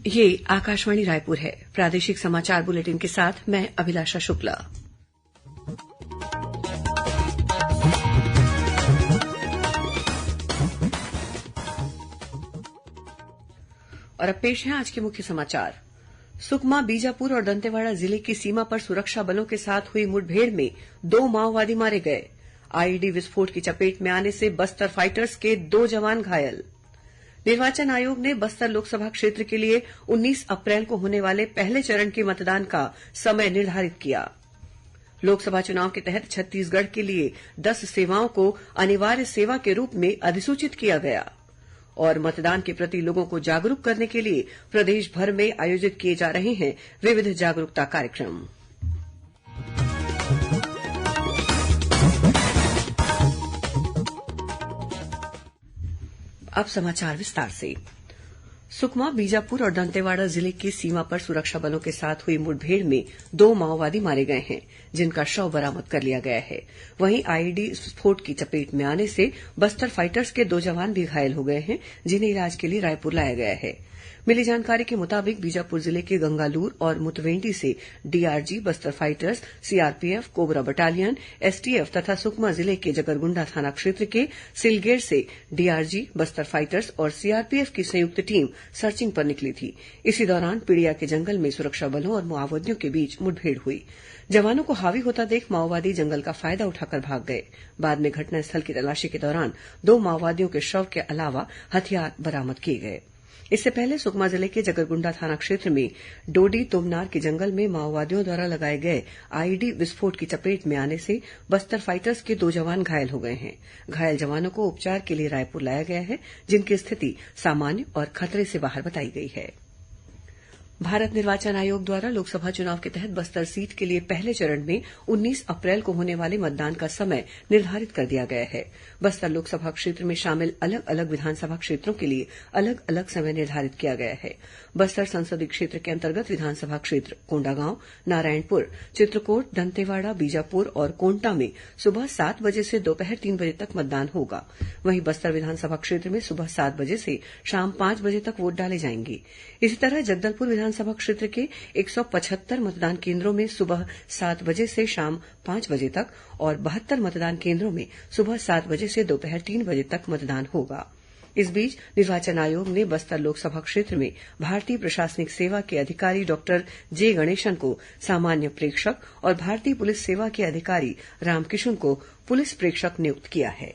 ये आकाशवाणी रायपुर है। प्रादेशिक समाचार बुलेटिन के साथ मैं अभिलाषा शुक्ला। और अब पेश है आज के मुख्य समाचार। सुकमा, बीजापुर और दंतेवाड़ा जिले की सीमा पर सुरक्षा बलों के साथ हुई मुठभेड़ में 2 माओवादी मारे गए। आईईडी विस्फोट की चपेट में आने से बस्तर फाइटर्स के 2 जवान घायल। निर्वाचन आयोग ने बस्तर लोकसभा क्षेत्र के लिए 19 अप्रैल को होने वाले पहले चरण के मतदान का समय निर्धारित किया। लोकसभा चुनाव के तहत छत्तीसगढ़ के लिए 10 सेवाओं को अनिवार्य सेवा के रूप में अधिसूचित किया गया। और मतदान के प्रति लोगों को जागरूक करने के लिए प्रदेश भर में आयोजित किए जा रहे हैं विविध जागरूकता कार्यक्रम। अब समाचार विस्तार से। सुकमा, बीजापुर और दंतेवाड़ा जिले की सीमा पर सुरक्षा बलों के साथ हुई मुठभेड़ में 2 माओवादी मारे गए हैं, जिनका शव बरामद कर लिया गया है। वहीं आईईडी विस्फोट की चपेट में आने से बस्तर फाइटर्स के 2 जवान भी घायल हो गए हैं, जिन्हें इलाज के लिए रायपुर लाया गया है। मिली जानकारी के मुताबिक बीजापुर जिले के गंगालूर और मुतवेंडी से DRG, Bastar fighters, CRPF, cobra battalion, STF तथा सुकमा जिले के जगरगुंडा थाना क्षेत्र के सिलगेर से डीआरजी, बस्तर फाइटर्स और सीआरपीएफ की संयुक्त टीम सर्चिंग पर निकली थी। इसी दौरान पिड़िया के जंगल में सुरक्षा बलों और माओवादियों के बीच मुठभेड़ हुई। जवानों को हावी होता देख माओवादी जंगल का फायदा उठाकर भाग गए। बाद में घटनास्थल की तलाशी के दौरान 2 माओवादियों के शव के अलावा हथियार बरामद किए गए। इससे पहले सुकमा जिले के जगरगुंडा थाना क्षेत्र में डोडी तोमनार के जंगल में माओवादियों द्वारा लगाए गए आईईडी विस्फोट की चपेट में आने से बस्तर फाइटर्स के 2 जवान घायल हो गए हैं। घायल जवानों को उपचार के लिए रायपुर लाया गया है, जिनकी स्थिति सामान्य और खतरे से बाहर बताई गई है। भारत निर्वाचन आयोग द्वारा लोकसभा चुनाव के तहत बस्तर सीट के लिए पहले चरण में 19 अप्रैल को होने वाले मतदान का समय निर्धारित कर दिया गया है। बस्तर लोकसभा क्षेत्र में शामिल अलग अलग विधानसभा क्षेत्रों के लिए अलग अलग समय निर्धारित किया गया है। बस्तर संसदीय क्षेत्र के अंतर्गत विधानसभा क्षेत्र कोंडागांव, नारायणपुर, चित्रकोट, दंतेवाड़ा, बीजापुर और कोंटा में सुबह 7 बजे से दोपहर 3 बजे तक मतदान होगा। वहीं बस्तर विधानसभा क्षेत्र में सुबह 7 बजे से शाम 5 बजे तक वोट डाले जाएंगे। इसी तरह जगदलपुर विधानसभा क्षेत्र के 175 मतदान केंद्रों में सुबह 7 बजे से शाम 5 बजे तक और 72 मतदान केंद्रों में सुबह 7 बजे से दोपहर 3 बजे तक मतदान होगा। इस बीच निर्वाचन आयोग ने बस्तर लोकसभा क्षेत्र में भारतीय प्रशासनिक सेवा के अधिकारी डॉक्टर जे गणेशन को सामान्य प्रेक्षक और भारतीय पुलिस सेवा के अधिकारी रामकिशन को पुलिस प्रेक्षक नियुक्त किया है।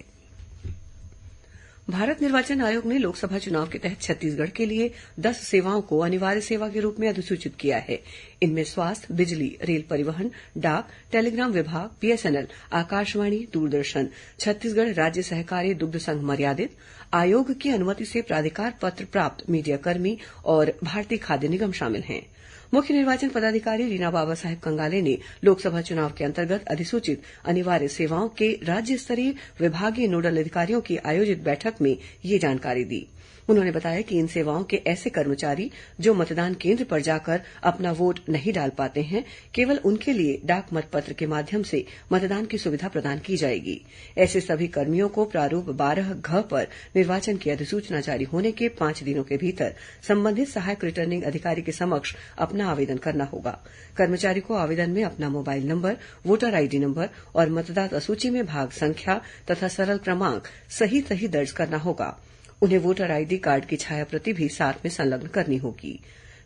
भारत निर्वाचन आयोग ने लोकसभा चुनाव के तहत छत्तीसगढ़ के लिए 10 सेवाओं को अनिवार्य सेवा के रूप में अधिसूचित किया है। इनमें स्वास्थ्य, बिजली, रेल परिवहन, डाक, टेलीग्राम विभाग, बीएसएनएल, आकाशवाणी, दूरदर्शन, छत्तीसगढ़ राज्य सहकारी दुग्ध संघ मर्यादित, आयोग की अनुमति से प्राधिकार पत्र प्राप्त मीडियाकर्मी और भारतीय खाद्य निगम शामिल हैं। मुख्य निर्वाचन पदाधिकारी रीना बाबा साहेब कंगाले ने लोकसभा चुनाव के अंतर्गत अधिसूचित अनिवार्य सेवाओं के राज्य स्तरीय विभागीय नोडल अधिकारियों की आयोजित बैठक में ये जानकारी दी। उन्होंने बताया कि इन सेवाओं के ऐसे कर्मचारी जो मतदान केंद्र पर जाकर अपना वोट नहीं डाल पाते हैं, केवल उनके लिए डाक मतपत्र के माध्यम से मतदान की सुविधा प्रदान की जाएगी। ऐसे सभी कर्मियों को प्रारूप 12 पर निर्वाचन की अधिसूचना जारी होने के 5 दिनों के भीतर संबंधित सहायक रिटर्निंग अधिकारी के समक्ष अपना आवेदन करना होगा। कर्मचारी को आवेदन में अपना mobile number, voter ID number और मतदाता सूची में भाग संख्या तथा सरल क्रमांक सही दर्ज करना होगा। उन्हें वोटर आईडी कार्ड की छायाप्रति भी साथ में संलग्न करनी होगी।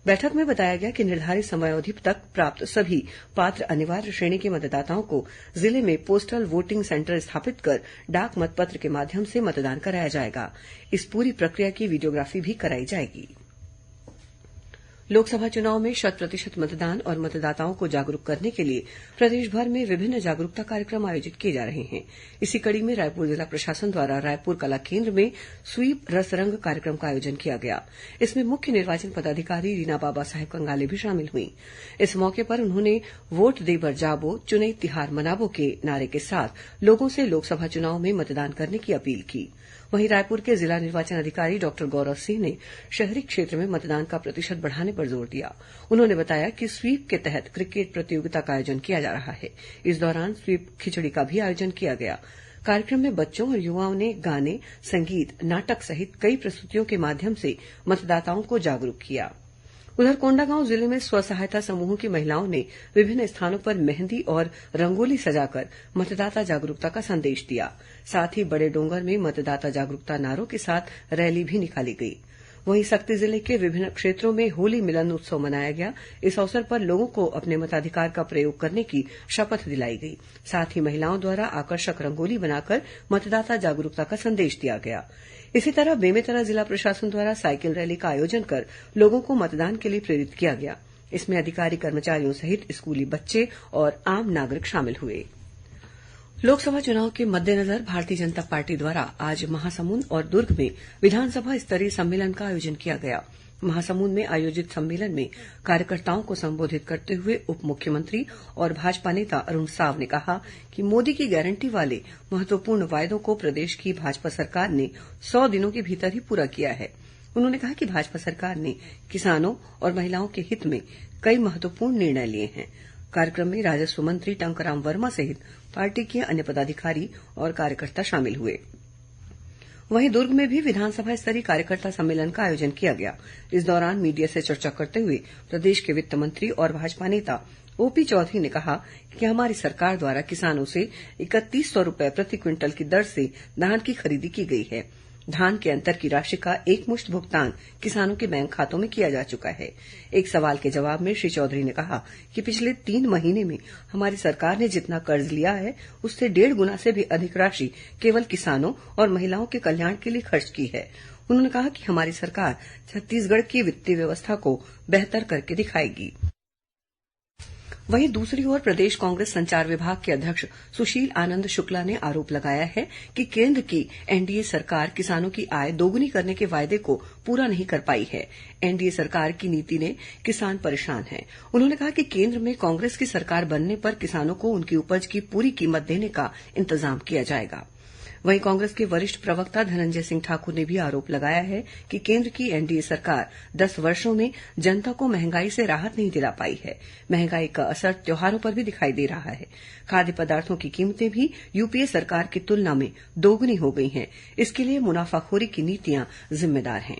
बैठक में बताया गया कि निर्धारित समयावधि तक प्राप्त सभी पात्र अनिवार्य श्रेणी के मतदाताओं को जिले में पोस्टल वोटिंग सेंटर स्थापित कर डाक मतपत्र के माध्यम से मतदान कराया जाएगा। इस पूरी प्रक्रिया की वीडियोग्राफी भी कराई जाएगी। लोकसभा चुनाव में 100% मतदान और मतदाताओं को जागरूक करने के लिए प्रदेश भर में विभिन्न जागरूकता कार्यक्रम आयोजित किए जा रहे हैं। इसी कड़ी में रायपुर जिला प्रशासन द्वारा रायपुर कला केन्द्र में स्वीप रसरंग कार्यक्रम का आयोजन किया गया। इसमें मुख्य निर्वाचन पदाधिकारी रीना बाबा साहेब कंगाले भी शामिल हुई। इस मौके पर उन्होंने वोट देबर जाबो, चुनई तिहार मनाबो के नारे के साथ लोगों से लोकसभा चुनाव में मतदान करने की अपील की। वहीं रायपुर के जिला निर्वाचन अधिकारी डॉक्टर गौरव सिंह ने शहरी क्षेत्र में मतदान का प्रतिशत बढ़ाने पर जोर दिया। उन्होंने बताया कि स्वीप के तहत क्रिकेट प्रतियोगिता का आयोजन किया जा रहा है। इस दौरान स्वीप खिचड़ी का भी आयोजन किया गया। कार्यक्रम में बच्चों और युवाओं ने गाने, संगीत, नाटक सहित कई प्रस्तुतियों के माध्यम से मतदाताओं को जागरूक किया। उधर कोंडागांव जिले में स्व सहायता समूहों की महिलाओं ने विभिन्न स्थानों पर मेहंदी और रंगोली सजाकर मतदाता जागरूकता का संदेश दिया। साथ ही बड़े डोंगर में मतदाता जागरूकता नारों के साथ रैली भी निकाली गई। वहीं सक्ती जिले के विभिन्न क्षेत्रों में होली मिलन उत्सव मनाया गया। इस अवसर पर लोगों को अपने मताधिकार का प्रयोग करने की शपथ दिलाई गई। साथ ही महिलाओं द्वारा आकर्षक रंगोली बनाकर मतदाता जागरूकता का संदेश दिया गया। इसी तरह बेमेतरा जिला प्रशासन द्वारा साइकिल रैली का आयोजन कर लोगों को मतदान के लिए प्रेरित किया गया। इसमें अधिकारी कर्मचारियों सहित स्कूली बच्चे और आम नागरिक शामिल हुए। लोकसभा चुनाव के मद्देनजर भारतीय जनता पार्टी द्वारा आज महासमुंद और दुर्ग में विधानसभा स्तरीय सम्मेलन का आयोजन किया गया। महासमुंद में आयोजित सम्मेलन में कार्यकर्ताओं को संबोधित करते हुए उप मुख्यमंत्री और भाजपा नेता अरुण साव ने कहा कि मोदी की गारंटी वाले महत्वपूर्ण वायदों को प्रदेश की भाजपा सरकार ने 100 दिनों के भीतर ही पूरा किया है। उन्होंने कहा कि भाजपा सरकार ने किसानों और महिलाओं के हित में कई महत्वपूर्ण निर्णय लिए हैं। कार्यक्रम में राजस्व मंत्री टंकराम वर्मा सहित पार्टी के अन्य पदाधिकारी और कार्यकर्ता शामिल हुए। वहीं दुर्ग में भी विधानसभा स्तरीय कार्यकर्ता सम्मेलन का आयोजन किया गया। इस दौरान मीडिया से चर्चा करते हुए प्रदेश के वित्त मंत्री और भाजपा नेता ओपी चौधरी ने कहा कि हमारी सरकार द्वारा किसानों से 3100 रूपये प्रति क्विंटल की दर से धान की खरीदी की गई है। धान के अंतर की राशि का एकमुश्त भुगतान किसानों के बैंक खातों में किया जा चुका है। एक सवाल के जवाब में श्री चौधरी ने कहा कि पिछले 3 महीने में हमारी सरकार ने जितना कर्ज लिया है उससे 1.5 गुना से भी अधिक राशि केवल किसानों और महिलाओं के कल्याण के लिए खर्च की है। उन्होंने कहा कि हमारी सरकार छत्तीसगढ़ की वित्तीय व्यवस्था को बेहतर करके दिखाएगी। वहीं दूसरी ओर प्रदेश कांग्रेस संचार विभाग के अध्यक्ष सुशील आनंद शुक्ला ने आरोप लगाया है कि केंद्र की एनडीए सरकार किसानों की आय दोगुनी करने के वायदे को पूरा नहीं कर पाई है। एनडीए सरकार की नीति ने किसान परेशान हैं। उन्होंने कहा कि केंद्र में कांग्रेस की सरकार बनने पर किसानों को उनकी उपज की पूरी कीमत देने का इंतजाम किया जाएगा। वहीं कांग्रेस के वरिष्ठ प्रवक्ता धनंजय सिंह ठाकुर ने भी आरोप लगाया है कि केंद्र की एनडीए सरकार 10 वर्षों में जनता को महंगाई से राहत नहीं दिला पाई है। महंगाई का असर त्योहारों पर भी दिखाई दे रहा है। खाद्य पदार्थों की कीमतें भी यूपीए सरकार की तुलना में दोगुनी हो गई हैं। इसके लिए मुनाफाखोरी की नीतियां जिम्मेदार हैं।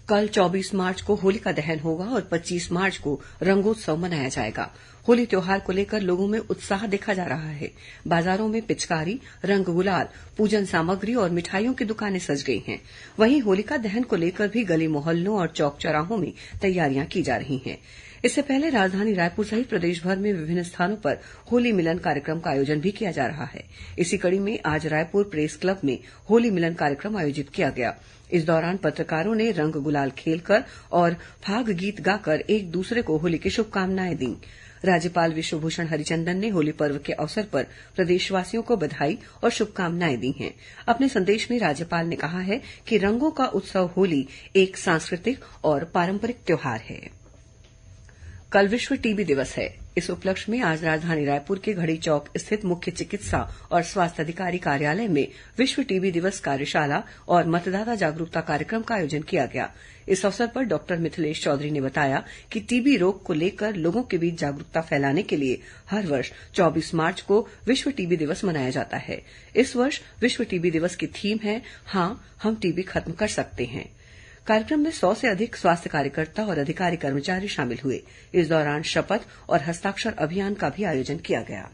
कल 24 मार्च को होलिका दहन होगा और 25 मार्च को रंगोत्सव मनाया जाएगा। होली त्योहार को लेकर लोगों में उत्साह देखा जा रहा है। बाजारों में पिचकारी, रंग गुलाल, पूजन सामग्री और मिठाइयों की दुकानें सज गई हैं। वहीं होलिका दहन को लेकर भी गली मोहल्लों और चौक चौराहों में तैयारियां की जा रही हैं। इससे पहले राजधानी रायपुर सहित प्रदेश भर में विभिन्न स्थानों पर होली मिलन कार्यक्रम का आयोजन भी किया जा रहा है। इसी कड़ी में आज रायपुर प्रेस क्लब में होली मिलन कार्यक्रम आयोजित किया गया। इस दौरान पत्रकारों ने रंग गुलाल खेलकर और फाग गीत गाकर एक दूसरे को होली की शुभकामनाएं दी। राज्यपाल विश्वभूषण हरिचंदन ने होली पर्व के अवसर पर प्रदेशवासियों को बधाई और शुभकामनाएं दी हैं। अपने संदेश में राज्यपाल ने कहा है कि रंगों का उत्सव होली एक सांस्कृतिक और पारंपरिक त्योहार है। कल विश्व टीबी दिवस है। इस उपलक्ष्य में आज राजधानी रायपुर के घड़ी चौक स्थित मुख्य चिकित्सा और स्वास्थ्य अधिकारी कार्यालय में विश्व टीबी दिवस कार्यशाला और मतदाता जागरूकता कार्यक्रम का आयोजन किया गया। इस अवसर पर डॉक्टर मिथिलेश चौधरी ने बताया कि टीबी रोग को लेकर लोगों के बीच जागरूकता फैलाने के लिए हर वर्ष 24 मार्च को विश्व टीबी दिवस मनाया जाता है। इस वर्ष विश्व टीबी दिवस की थीम है, हां हम टीबी खत्म कर सकते हैं। कार्यक्रम में 100 से अधिक स्वास्थ्य कार्यकर्ता और अधिकारी कर्मचारी शामिल हुए। इस दौरान शपथ और हस्ताक्षर अभियान का भी आयोजन किया गया।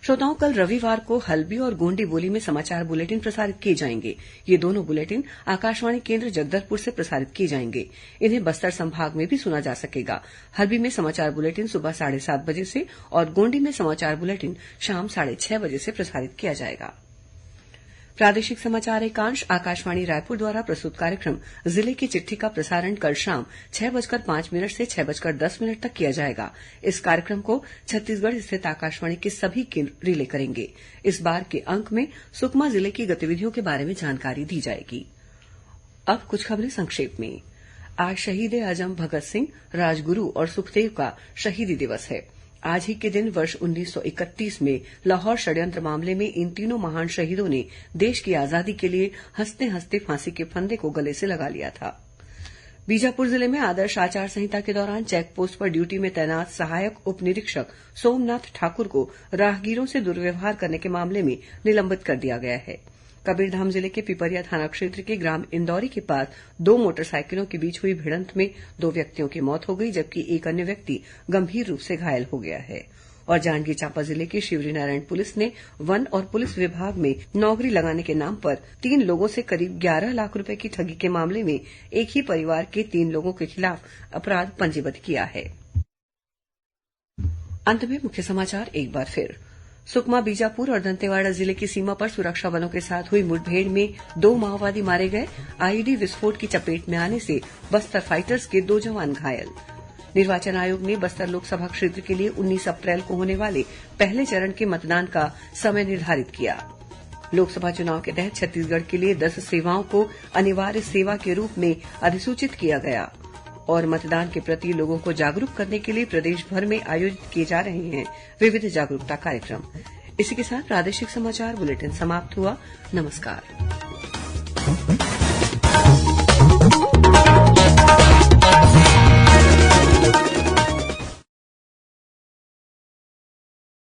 श्रोताओं, कल रविवार को हल्बी और गोंडी बोली में समाचार बुलेटिन प्रसारित किए जाएंगे। ये दोनों बुलेटिन आकाशवाणी केंद्र जगदलपुर से प्रसारित किए जाएंगे। इन्हें बस्तर संभाग में भी सुना जा सकेगा। हल्बी में समाचार बुलेटिन सुबह 7:30 बजे से और गोंडी में समाचार बुलेटिन शाम 6:30 बजे से प्रसारित किया जाएगा। प्रादेशिक समाचार एकांश आकाशवाणी रायपुर द्वारा प्रस्तुत कार्यक्रम जिले की चिट्ठी का प्रसारण कल शाम 6:05 से 6:10 तक किया जाएगा। इस कार्यक्रम को छत्तीसगढ़ स्थित आकाशवाणी के सभी केंद्र रिले करेंगे। इस बार के अंक में सुकमा जिले की गतिविधियों के बारे में जानकारी दी जाएगी। अब कुछ खबरें संक्षेप में। आज शहीद ए आजम भगत सिंह, राजगुरू और सुखदेव का शहीदी दिवस है। आज ही के दिन वर्ष 1931 में लाहौर षड्यंत्र मामले में इन तीनों महान शहीदों ने देश की आजादी के लिए हंसते हंसते फांसी के फंदे को गले से लगा लिया था। बीजापुर जिले में आदर्श आचार संहिता के दौरान चेकपोस्ट पर ड्यूटी में तैनात सहायक उप निरीक्षक सोमनाथ ठाकुर को राहगीरों से दुर्व्यवहार करने के मामले में निलंबित कर दिया गया है। कबीरधाम जिले के पिपरिया थाना क्षेत्र के ग्राम इंदौरी के पास दो मोटरसाइकिलों के बीच हुई भिड़ंत में 2 व्यक्तियों की मौत हो गई, जबकि एक अन्य व्यक्ति गंभीर रूप से घायल हो गया है। और जांजगीर चांपा जिले की शिवरीनारायण पुलिस ने वन और पुलिस विभाग में नौकरी लगाने के नाम पर 3 लोगों से करीब 11 लाख रूपये की ठगी के मामले में एक ही परिवार के 3 लोगों के खिलाफ अपराध पंजीबद्ध किया है। अंत में मुख्य समाचार एक बार फिर। सुकमा, बीजापुर और दंतेवाड़ा जिले की सीमा पर सुरक्षा बलों के साथ हुई मुठभेड़ में 2 माओवादी मारे गए। आईईडी विस्फोट की चपेट में आने से बस्तर फाइटर्स के 2 जवान घायल। निर्वाचन आयोग ने बस्तर लोकसभा क्षेत्र के लिए 19 अप्रैल को होने वाले पहले चरण के मतदान का समय निर्धारित किया। लोकसभा चुनाव के तहत छत्तीसगढ़ के लिए 10 सेवाओं को अनिवार्य सेवा के रूप में अधिसूचित किया गया। और मतदान के प्रति लोगों को जागरूक करने के लिए प्रदेश भर में आयोजित किए जा रहे हैं विविध जागरूकता कार्यक्रम। इसी के साथ प्रादेशिक समाचार बुलेटिन समाप्त हुआ। नमस्कार।